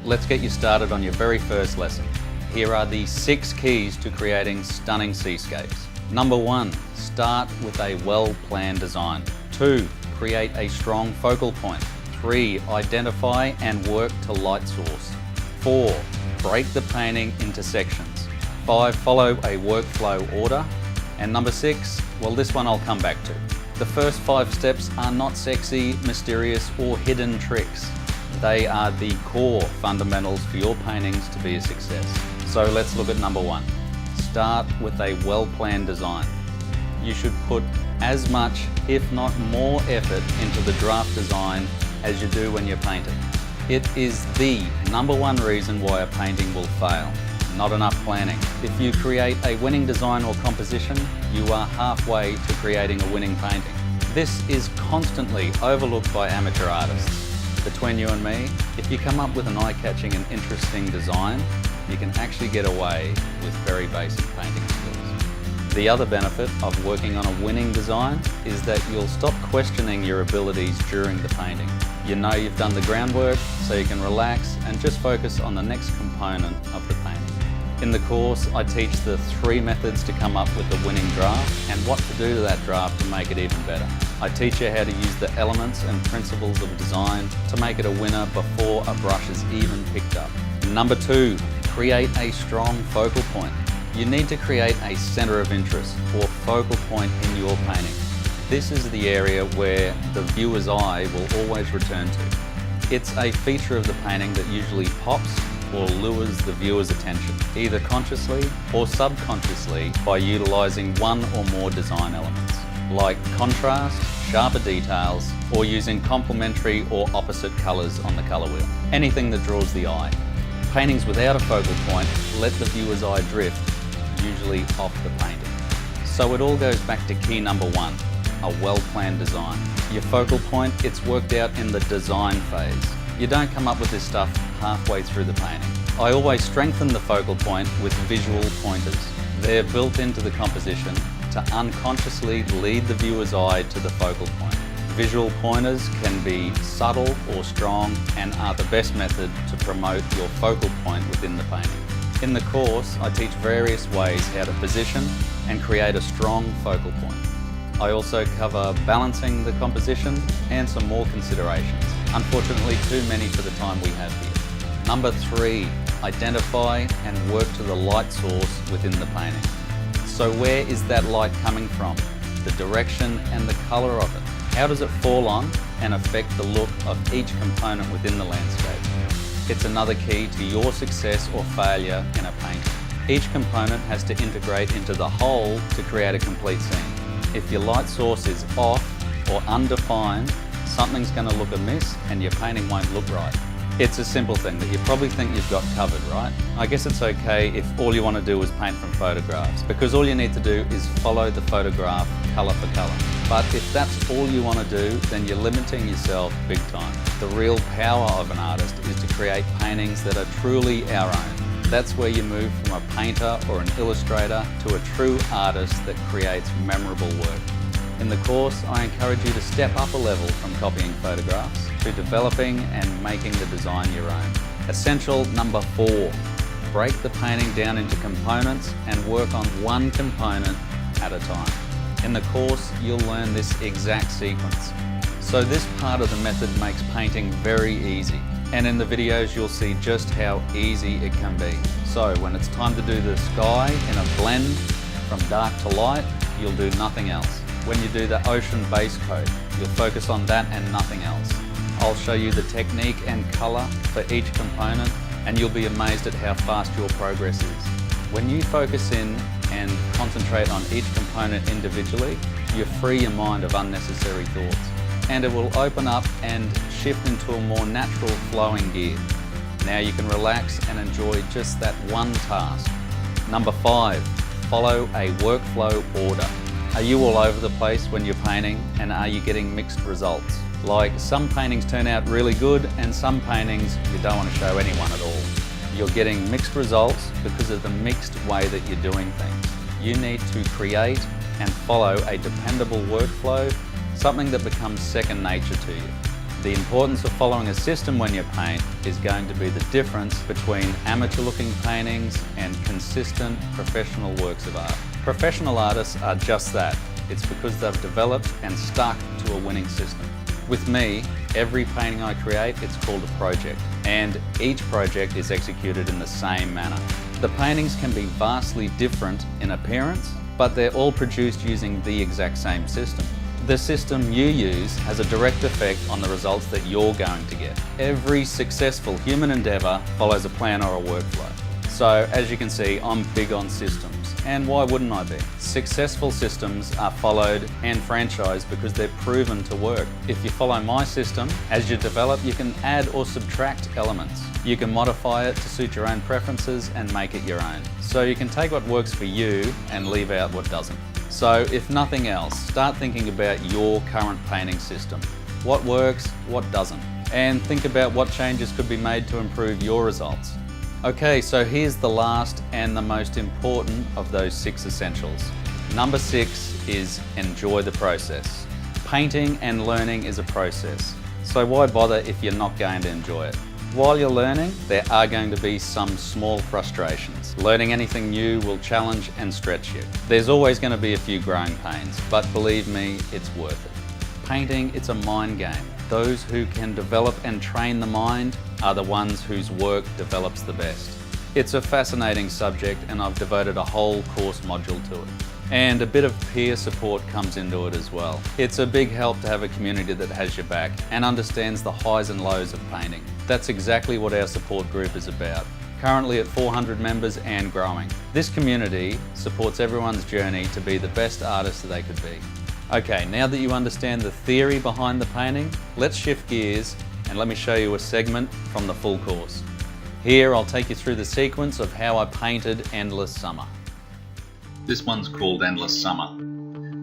let's get you started on your very first lesson. Here are the 6 keys to creating stunning seascapes. Number 1, start with a well-planned design. 2, create a strong focal point. 3, identify and work to light source. 4, break the painting into sections. 5, follow a workflow order. And number 6, well, this one I'll come back to. The first 5 steps are not sexy, mysterious, or hidden tricks. They are the core fundamentals for your paintings to be a success. So let's look at number 1. Start with a well-planned design. You should put as much, if not more, effort into the draft design as you do when you're painting. It is the number 1 reason why a painting will fail. Not enough planning. If you create a winning design or composition, you are halfway to creating a winning painting. This is constantly overlooked by amateur artists. Between you and me, if you come up with an eye-catching and interesting design, you can actually get away with very basic painting skills. The other benefit of working on a winning design is that you'll stop questioning your abilities during the painting. You know you've done the groundwork, so you can relax and just focus on the next component of the painting. In the course, I teach the 3 methods to come up with a winning draft and what to do to that draft to make it even better. I teach you how to use the elements and principles of design to make it a winner before a brush is even picked up. Number 2, create a strong focal point. You need to create a center of interest or focal point in your painting. This is the area where the viewer's eye will always return to. It's a feature of the painting that usually pops or lures the viewer's attention, either consciously or subconsciously by utilizing one or more design elements, like contrast, sharper details, or using complementary or opposite colors on the color wheel. Anything that draws the eye. Paintings without a focal point let the viewer's eye drift, usually off the painting. So it all goes back to key number 1, a well-planned design. Your focal point, it's worked out in the design phase. You don't come up with this stuff halfway through the painting. I always strengthen the focal point with visual pointers. They're built into the composition to unconsciously lead the viewer's eye to the focal point. Visual pointers can be subtle or strong and are the best method to promote your focal point within the painting. In the course, I teach various ways how to position and create a strong focal point. I also cover balancing the composition and some more considerations. Unfortunately, too many for the time we have here. Number 3, identify and work to the light source within the painting. So where is that light coming from? The direction and the color of it. How does it fall on and affect the look of each component within the landscape? It's another key to your success or failure in a painting. Each component has to integrate into the whole to create a complete scene. If your light source is off or undefined, something's going to look amiss and your painting won't look right. It's a simple thing that you probably think you've got covered, right? I guess it's okay if all you want to do is paint from photographs, because all you need to do is follow the photograph colour for colour. But if that's all you want to do, then you're limiting yourself big time. The real power of an artist is to create paintings that are truly our own. That's where you move from a painter or an illustrator to a true artist that creates memorable work. In the course, I encourage you to step up a level from copying photographs to developing and making the design your own. Essential number 4, break the painting down into components and work on one component at a time. In the course, you'll learn this exact sequence. So this part of the method makes painting very easy. And in the videos, you'll see just how easy it can be. So when it's time to do the sky in a blend from dark to light, you'll do nothing else. When you do the ocean base coat, you'll focus on that and nothing else. I'll show you the technique and color for each component, and you'll be amazed at how fast your progress is. When you focus in and concentrate on each component individually, you free your mind of unnecessary thoughts, and it will open up and shift into a more natural flowing gear. Now you can relax and enjoy just that one task. Number 5, follow a workflow order. Are you all over the place when you're painting, and are you getting mixed results? Like, some paintings turn out really good and some paintings you don't want to show anyone at all. You're getting mixed results because of the mixed way that you're doing things. You need to create and follow a dependable workflow, something that becomes second nature to you. The importance of following a system when you paint is going to be the difference between amateur-looking paintings and consistent professional works of art. Professional artists are just that. It's because they've developed and stuck to a winning system. With me, every painting I create, it's called a project, and each project is executed in the same manner. The paintings can be vastly different in appearance, but they're all produced using the exact same system. The system you use has a direct effect on the results that you're going to get. Every successful human endeavour follows a plan or a workflow. So as you can see, I'm big on systems, and why wouldn't I be? Successful systems are followed and franchised because they're proven to work. If you follow my system, as you develop, you can add or subtract elements. You can modify it to suit your own preferences and make it your own. So you can take what works for you and leave out what doesn't. So if nothing else, start thinking about your current painting system. What works, what doesn't, and think about what changes could be made to improve your results. Okay, so here's the last and the most important of those 6 essentials. Number 6 is enjoy the process. Painting and learning is a process, so why bother if you're not going to enjoy it? While you're learning, there are going to be some small frustrations. Learning anything new will challenge and stretch you. There's always going to be a few growing pains, but believe me, it's worth it. Painting, it's a mind game. Those who can develop and train the mind are the ones whose work develops the best. It's a fascinating subject, and I've devoted a whole course module to it. And a bit of peer support comes into it as well. It's a big help to have a community that has your back and understands the highs and lows of painting. That's exactly what our support group is about. Currently at 400 members and growing. This community supports everyone's journey to be the best artist they could be. Okay, now that you understand the theory behind the painting, let's shift gears and let me show you a segment from the full course. Here I'll take you through the sequence of how I painted Endless Summer. This one's called Endless Summer.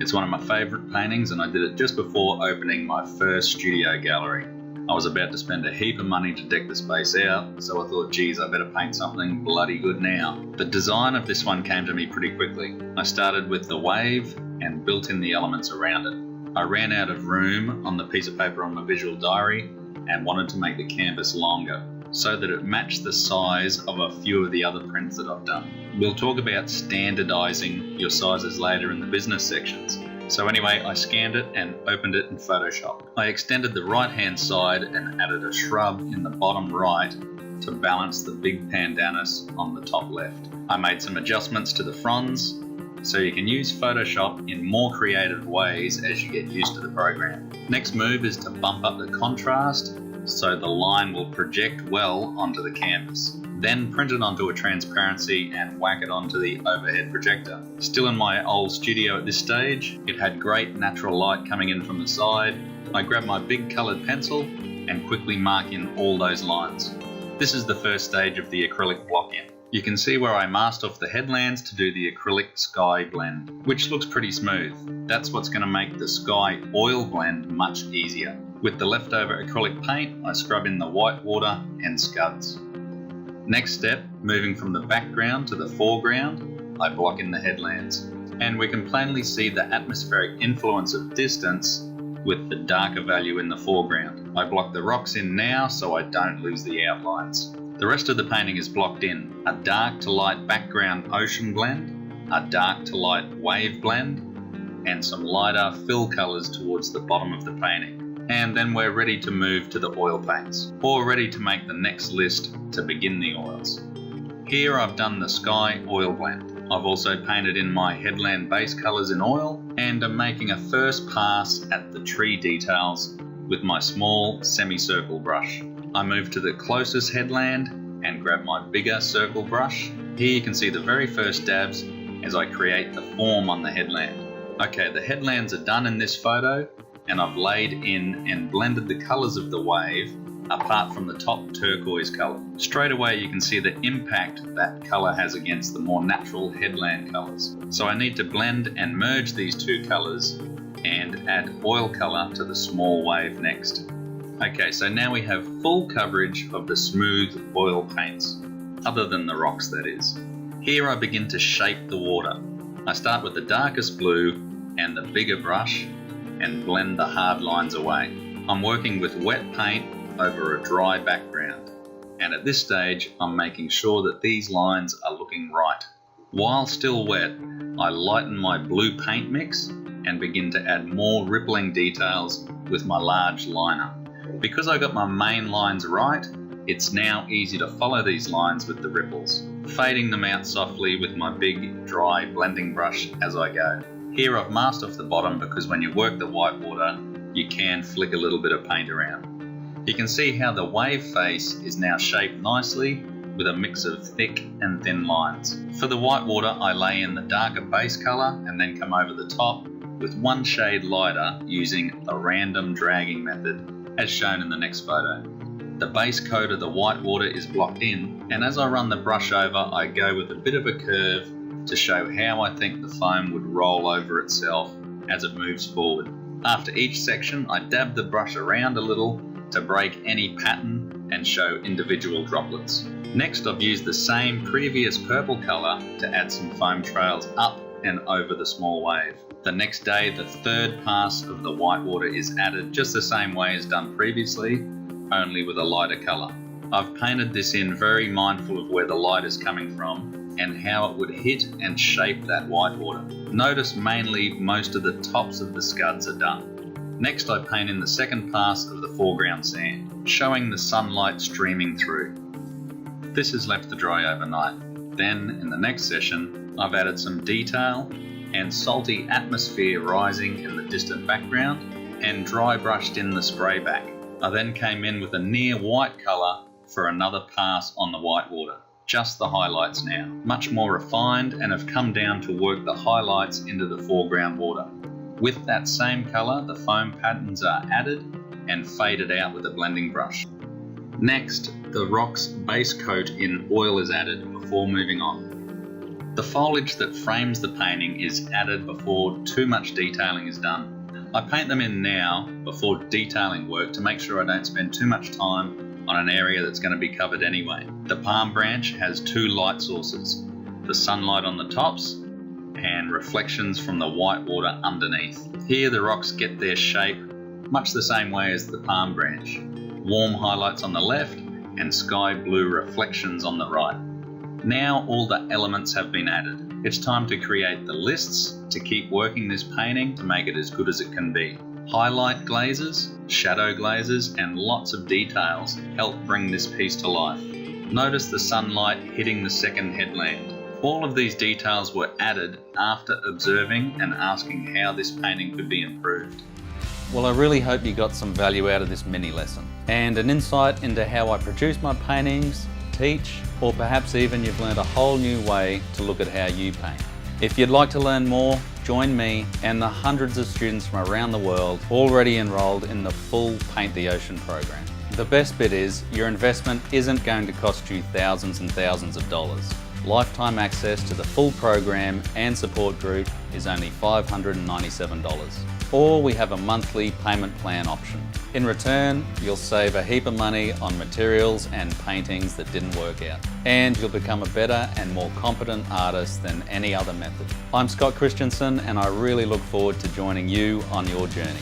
It's one of my favourite paintings, and I did it just before opening my first studio gallery. I was about to spend a heap of money to deck the space out, so I thought, geez, I better paint something bloody good now. The design of this one came to me pretty quickly. I started with the wave and built in the elements around it. I ran out of room on the piece of paper on my visual diary and wanted to make the canvas longer, so that it matched the size of a few of the other prints that I've done. We'll talk about standardizing your sizes later in the business sections. So anyway, I scanned it and opened it in Photoshop. I extended the right hand side and added a shrub in the bottom right to balance the big pandanus on the top left. I made some adjustments to the fronds, so you can use Photoshop in more creative ways as you get used to the program. Next move is to bump up the contrast so the line will project well onto the canvas. Then print it onto a transparency and whack it onto the overhead projector. Still in my old studio at this stage, it had great natural light coming in from the side. I grabbed my big coloured pencil and quickly mark in all those lines. This is the first stage of the acrylic block in. You can see where I masked off the headlands to do the acrylic sky blend, which looks pretty smooth. That's what's going to make the sky oil blend much easier. With the leftover acrylic paint, I scrub in the white water and scuds. Next step, moving from the background to the foreground, I block in the headlands. And we can plainly see the atmospheric influence of distance with the darker value in the foreground. I block the rocks in now so I don't lose the outlines. The rest of the painting is blocked in. A dark to light background ocean blend, a dark to light wave blend, and some lighter fill colours towards the bottom of the painting. And then we're ready to move to the oil paints, or ready to make the next list to begin the oils. Here I've done the sky oil blend. I've also painted in my headland base colours in oil, and I'm making a first pass at the tree details with my small semicircle brush. I move to the closest headland and grab my bigger circle brush. Here you can see the very first dabs as I create the form on the headland. Okay, the headlands are done in this photo, and I've laid in and blended the colours of the wave apart from the top turquoise colour. Straight away you can see the impact that colour has against the more natural headland colours. So I need to blend and merge these two colours and add oil colour to the small wave next. Okay, so now we have full coverage of the smooth oil paints, other than the rocks that is. Here I begin to shape the water. I start with the darkest blue and the bigger brush and blend the hard lines away. I'm working with wet paint over a dry background, and at this stage I'm making sure that these lines are looking right. While still wet, I lighten my blue paint mix and begin to add more rippling details with my large liner. Because I got my main lines right, it's now easy to follow these lines with the ripples, fading them out softly with my big dry blending brush as I go. Here I've masked off the bottom because when you work the whitewater, you can flick a little bit of paint around. You can see how the wave face is now shaped nicely with a mix of thick and thin lines. For the whitewater, I lay in the darker base colour and then come over the top with one shade lighter using a random dragging method as shown in the next photo. The base coat of the whitewater is blocked in, and as I run the brush over, I go with a bit of a curve to show how I think the foam would roll over itself as it moves forward. After each section, I dab the brush around a little to break any pattern and show individual droplets. Next, I've used the same previous purple colour to add some foam trails up and over the small wave. The next day, the third pass of the whitewater is added just the same way as done previously, only with a lighter colour. I've painted this in very mindful of where the light is coming from and how it would hit and shape that whitewater. Notice mainly most of the tops of the scuds are done. Next, I paint in the second pass of the foreground sand, showing the sunlight streaming through. This is left to dry overnight. Then, in the next session, I've added some detail and salty atmosphere rising in the distant background and dry brushed in the spray back. I then came in with a near white colour for another pass on the whitewater. Just the highlights now, much more refined, and have come down to work the highlights into the foreground water. With that same colour, the foam patterns are added and faded out with a blending brush. Next, the rock's base coat in oil is added before moving on. The foliage that frames the painting is added before too much detailing is done. I paint them in now before detailing work to make sure I don't spend too much time on an area that's going to be covered anyway. The palm branch has two light sources, the sunlight on the tops and reflections from the whitewater underneath. Here the rocks get their shape much the same way as the palm branch. Warm highlights on the left and sky blue reflections on the right. Now all the elements have been added. It's time to create the lists to keep working this painting to make it as good as it can be. Highlight glazes, shadow glazes, and lots of details help bring this piece to life. Notice the sunlight hitting the second headland. All of these details were added after observing and asking how this painting could be improved. Well, I really hope you got some value out of this mini lesson and an insight into how I produce my paintings, teach, or perhaps even you've learned a whole new way to look at how you paint. If you'd like to learn more, join me and the hundreds of students from around the world already enrolled in the full Paint the Ocean program. The best bit is your investment isn't going to cost you thousands and thousands of dollars. Lifetime access to the full program and support group is only $597. Or we have a monthly payment plan option. In return, you'll save a heap of money on materials and paintings that didn't work out. And you'll become a better and more competent artist than any other method. I'm Scott Christensen, and I really look forward to joining you on your journey.